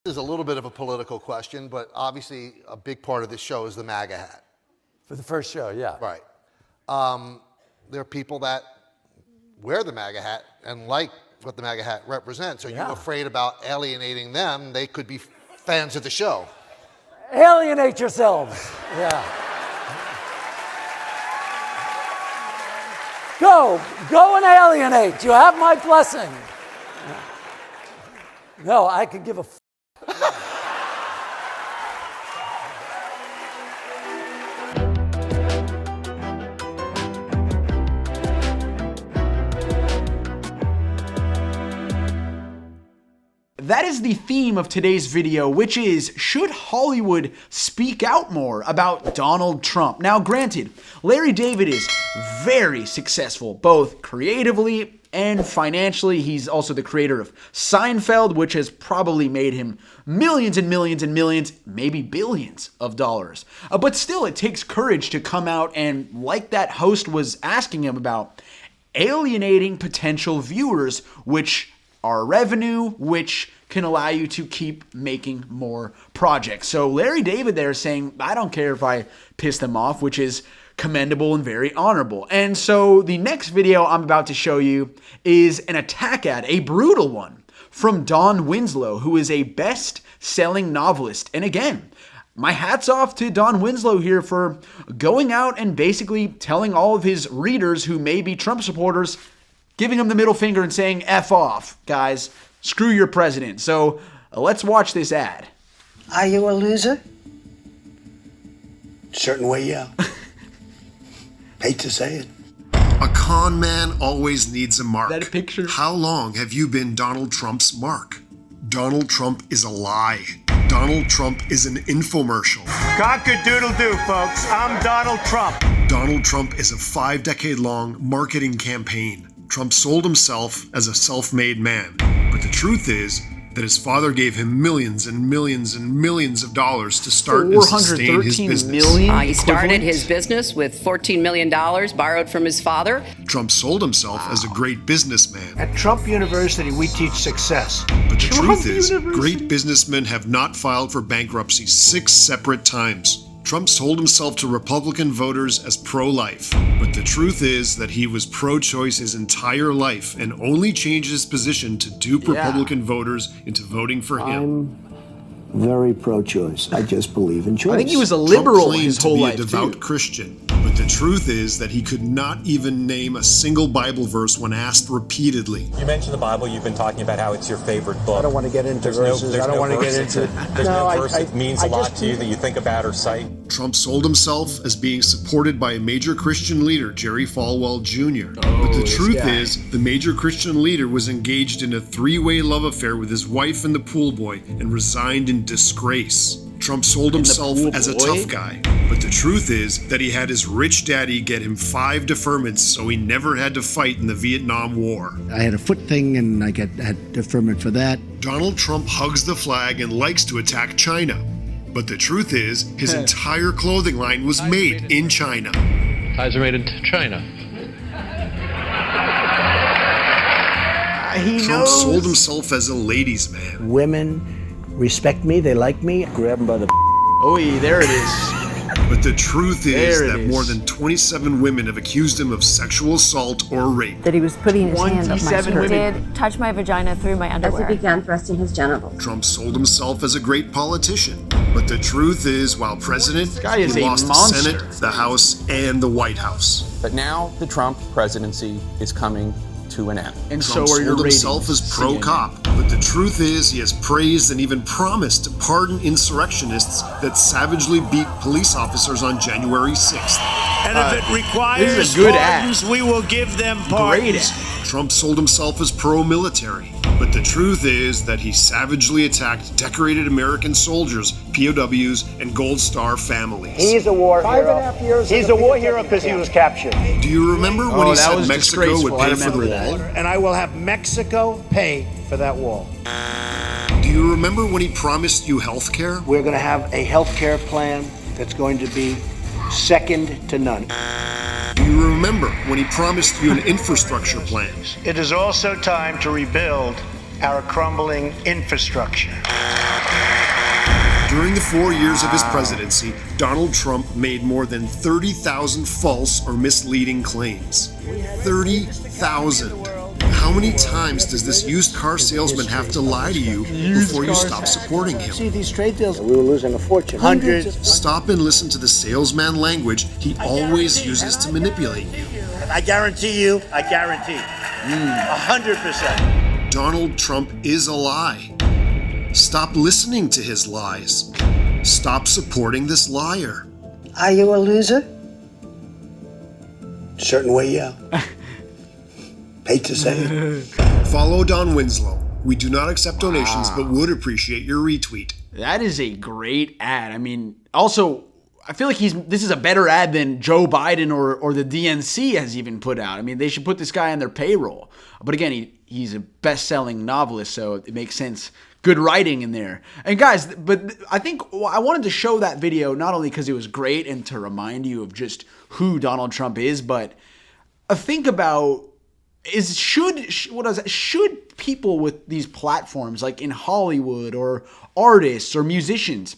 This is a little bit of a political question, but obviously a big part of this show is the MAGA hat. For the first show, yeah. Right. There are people that wear the MAGA hat and like what the MAGA hat represents. Are you afraid about alienating them? They could be fans of the show. Alienate yourselves. Yeah. Go and alienate. You have my blessing. No, I could give a That is the theme of today's video, which is, should Hollywood speak out more about Donald Trump? Now, granted, Larry David is very successful, both creatively and financially. He's also the creator of Seinfeld, which has probably made him millions and millions and millions, maybe billions of dollars. But still, it takes courage to come out and, like that host was asking him about, alienating potential viewers, which are revenue, which can allow you to keep making more projects. So Larry David there is saying, I don't care if I piss them off, which is commendable and very honorable. And so the next video I'm about to show you is an attack ad, a brutal one, from Don Winslow, who is a best-selling novelist. And again, my hat's off to Don Winslow here for going out and basically telling all of his readers who may be Trump supporters, giving them the middle finger and saying, F off, guys. Screw your president. So let's watch this ad. Are you a loser? Certain way, yeah. Hate to say it. A con man always needs a mark. That a picture? How long have you been Donald Trump's mark? Donald Trump is a lie. Donald Trump is an infomercial. Cock-a-doodle-doo, folks. I'm Donald Trump. Donald Trump is a 5-decade-long marketing campaign. Trump sold himself as a self-made man. But the truth is that his father gave him millions and millions and millions of dollars to start and sustain his business. He started his business with $14 million borrowed from his father. Trump sold himself as a great businessman. At Trump University, we teach success. But the truth is, great businessmen have not filed for bankruptcy 6 separate times. Trump sold himself to Republican voters as pro-life, but the truth is that he was pro-choice his entire life and only changed his position to dupe Republican voters into voting for him. I'm very pro-choice. I just believe in choice. I think he was a liberal Trump his whole life, claimed to be a devout too. Christian, but the truth is that he could not even name a single Bible verse when asked repeatedly. You mentioned the Bible. You've been talking about how it's your favorite book. I don't want to get into verses. I don't want to get into... There's no verse that means a lot to you that you think about or cite. Trump sold himself as being supported by a major Christian leader, Jerry Falwell Jr. But the truth is, the major Christian leader was engaged in a 3-way love affair with his wife and the pool boy and resigned in disgrace. Trump sold himself as a tough guy, but the truth is that he had his rich daddy get him 5 deferments so he never had to fight in the Vietnam War. I had a foot thing and I had deferment for that. Donald Trump hugs the flag and likes to attack China. But the truth is, his entire clothing line was made in China. Ties are made in China. Trump sold himself as a ladies' man. Women respect me. They like me. Grab them by the... Oh, there it is. But the truth is that more than 27 women have accused him of sexual assault or rape. That he was putting his hand up my skirt. He did touch my vagina through my underwear. As he began thrusting his genitals. Trump sold himself as a great politician. But the truth is, while president, is he a lost monster. the Senate, the House, and the White House. But now the Trump presidency is coming to an end. And Trump so are your sold ratings. himself as pro-cop, but the truth is he has praised and even promised to pardon insurrectionists that savagely beat police officers on January 6th. And if it requires this is a good pardons, we will give them pardons. Great ad. Trump sold himself as pro-military, but the truth is that he savagely attacked decorated American soldiers, POWs, and Gold Star families. He's a war hero. 5.5 years. He's a war hero because he was captured. Do you remember when he said Mexico would pay for the wall? And I will have Mexico pay for that wall. Do you remember when he promised you health care? We're going to have a health care plan that's going to be second to none. Do you remember when he promised you an infrastructure plan? It is also time to rebuild our crumbling infrastructure. During the 4 years of his presidency, Donald Trump made more than 30,000 false or misleading claims. 30,000. How many times does this used car salesman have to lie to you before you stop supporting him? See these trade deals, we were losing a fortune. Hundreds. Stop and listen to the salesman language he always uses to manipulate you. I guarantee. 100%. Donald Trump is a lie. Stop listening to his lies. Stop supporting this liar. Are you a loser? Certain way, yeah. Hate to say it. Follow Don Winslow. We do not accept donations, but would appreciate your retweet. That is a great ad. I mean, also, I feel like this is a better ad than Joe Biden or the DNC has even put out. I mean, they should put this guy on their payroll. But again, he's a best-selling novelist, so it makes sense. Good writing in there. And guys, but I think I wanted to show that video not only because it was great and to remind you of just who Donald Trump is, but think about should people with these platforms like in Hollywood or artists or musicians,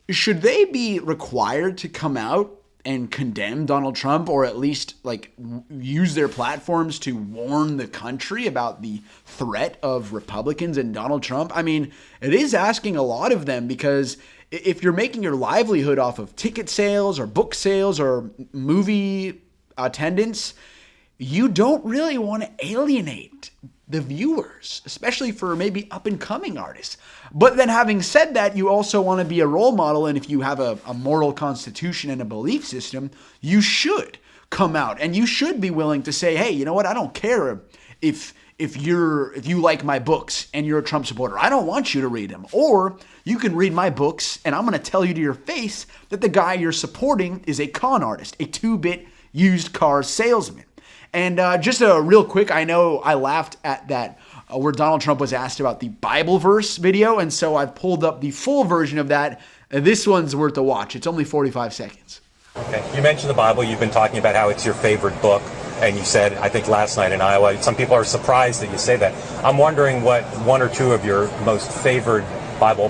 should they be required to come out and condemn Donald Trump, or at least like use their platforms to warn the country about the threat of Republicans and Donald Trump? I mean, it is asking a lot of them, because if you're making your livelihood off of ticket sales or book sales or movie attendance, you don't really want to alienate the viewers, especially for maybe up-and-coming artists. But then having said that, you also want to be a role model, and if you have a moral constitution and a belief system, you should come out, and you should be willing to say, hey, you know what, I don't care if you like my books and you're a Trump supporter. I don't want you to read them. Or you can read my books, and I'm going to tell you to your face that the guy you're supporting is a con artist, a 2-bit used car salesman. And just a real quick, I know I laughed at that where Donald Trump was asked about the Bible verse video, and so I've pulled up the full version of that. This one's worth a watch. It's only 45 seconds. Okay. You mentioned the Bible. You've been talking about how it's your favorite book, and you said, I think last night in Iowa, some people are surprised that you say that. I'm wondering what one or two of your most favored Bible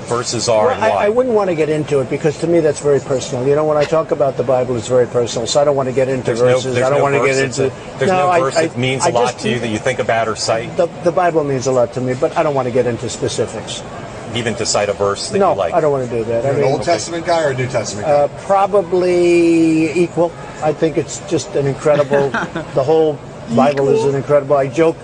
verses are and why. I wouldn't want to get into it, because to me that's very personal. You know, when I talk about the Bible, it's very personal, so I don't want to get into verses. I don't want to get into... There's no verse that means a lot to you that you think about or cite? The Bible means a lot to me, but I don't want to get into specifics. Even to cite a verse that you like? No, I don't want to do that. You're an Old Testament guy or a New Testament guy? Probably equal. I think it's just an incredible... the whole Bible is an incredible... I joke...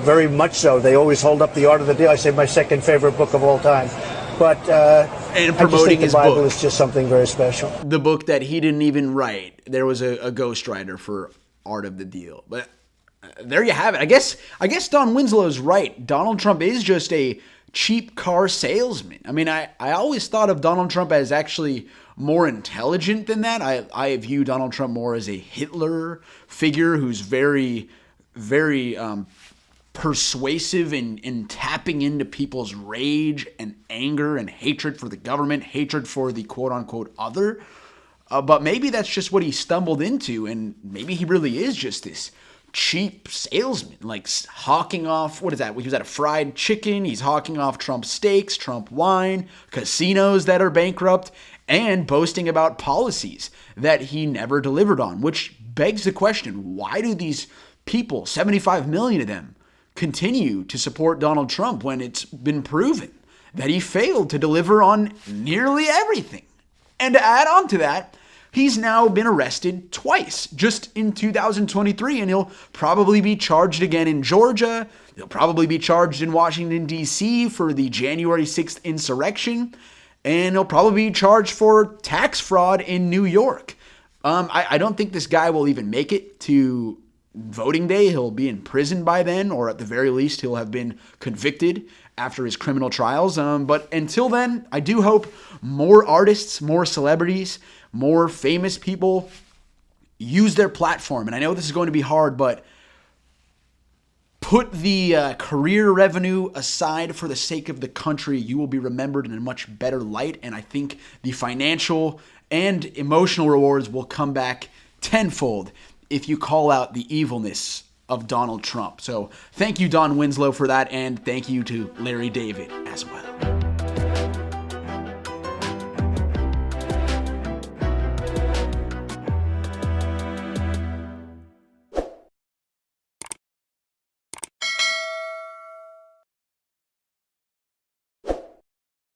very much so. They always hold up the Art of the Deal. I say my second favorite book of all time. But and promoting his book. The Bible book is just something very special. The book that he didn't even write. There was a ghostwriter for Art of the Deal. But there you have it. I guess Don Winslow is right. Donald Trump is just a cheap car salesman. I mean, I always thought of Donald Trump as actually more intelligent than that. I view Donald Trump more as a Hitler figure who's very, very persuasive in tapping into people's rage and anger and hatred for the government, hatred for the quote-unquote other. But maybe that's just what he stumbled into, and maybe he really is just this cheap salesman, like hawking off, what is that? He was at a fried chicken, he's hawking off Trump steaks, Trump wine, casinos that are bankrupt, and boasting about policies that he never delivered on, which begs the question, why do these people, 75 million of them, continue to support Donald Trump when it's been proven that he failed to deliver on nearly everything? And to add on to that, he's now been arrested twice, just in 2023, and he'll probably be charged again in Georgia. He'll probably be charged in Washington, D.C. for the January 6th insurrection, and he'll probably be charged for tax fraud in New York. I don't think this guy will even make it to voting day. He'll be in prison by then, or at the very least, he'll have been convicted after his criminal trials. But until then, I do hope more artists, more celebrities, more famous people use their platform. And I know this is going to be hard, but put the career revenue aside for the sake of the country. You will be remembered in a much better light. And I think the financial and emotional rewards will come back tenfold if you call out the evilness of Donald Trump. So thank you, Don Winslow, for that, and thank you to Larry David as well.